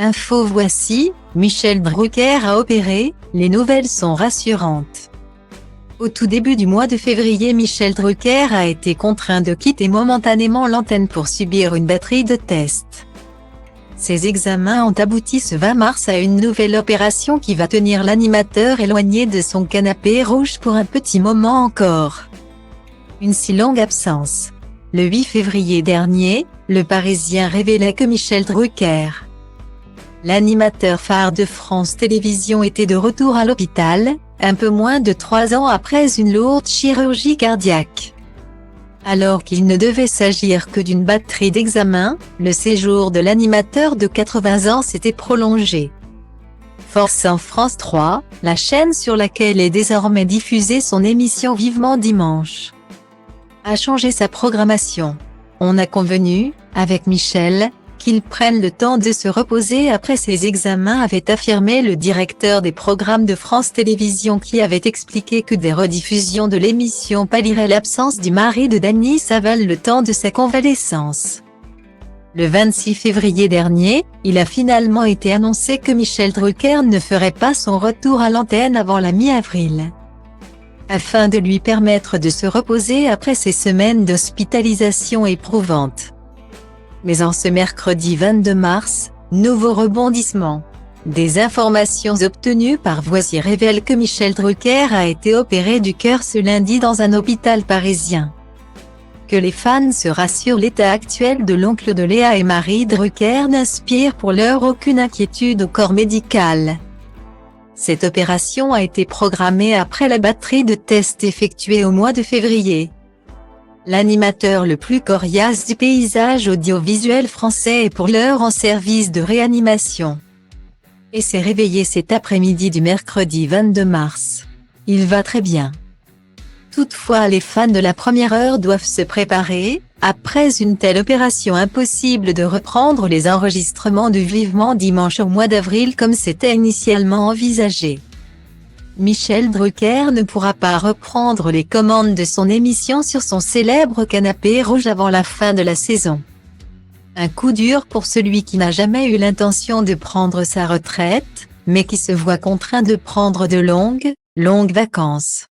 Info voici, Michel Drucker a opéré, les nouvelles sont rassurantes. Au tout début du mois de février, Michel Drucker a été contraint de quitter momentanément l'antenne pour subir une batterie de tests. Ces examens ont abouti ce 20 mars à une nouvelle opération qui va tenir l'animateur éloigné de son canapé rouge pour un petit moment encore. Une si longue absence. Le 8 février dernier, Le Parisien révélait que Michel Drucker, l'animateur phare de France Télévisions, était de retour à l'hôpital, un peu moins de 3 ans après une lourde chirurgie cardiaque. Alors qu'il ne devait s'agir que d'une batterie d'examens, le séjour de l'animateur de 80 ans s'était prolongé. Forçant France 3, la chaîne sur laquelle est désormais diffusée son émission Vivement Dimanche, a changé sa programmation. On a convenu, avec Michel, qu'il prenne le temps de se reposer après ses examens, avait affirmé le directeur des programmes de France Télévisions, qui avait expliqué que des rediffusions de l'émission pallieraient l'absence du mari de Dany Saval le temps de sa convalescence. Le 26 février dernier, il a finalement été annoncé que Michel Drucker ne ferait pas son retour à l'antenne avant la mi-avril, afin de lui permettre de se reposer après ces semaines d'hospitalisation éprouvantes. Mais en ce mercredi 22 mars, nouveau rebondissement. Des informations obtenues par Voici révèlent que Michel Drucker a été opéré du cœur ce lundi dans un hôpital parisien. Que les fans se rassurent, l'état actuel de l'oncle de Léa et Marie Drucker n'inspire pour l'heure aucune inquiétude au corps médical. Cette opération a été programmée après la batterie de tests effectuée au mois de février. L'animateur le plus coriace du paysage audiovisuel français est pour l'heure en service de réanimation et s'est réveillé cet après-midi du mercredi 22 mars. Il va très bien. Toutefois, les fans de la première heure doivent se préparer, après une telle opération, impossible de reprendre les enregistrements de Vivement Dimanche au mois d'avril comme c'était initialement envisagé. Michel Drucker ne pourra pas reprendre les commandes de son émission sur son célèbre canapé rouge avant la fin de la saison. Un coup dur pour celui qui n'a jamais eu l'intention de prendre sa retraite, mais qui se voit contraint de prendre de longues vacances.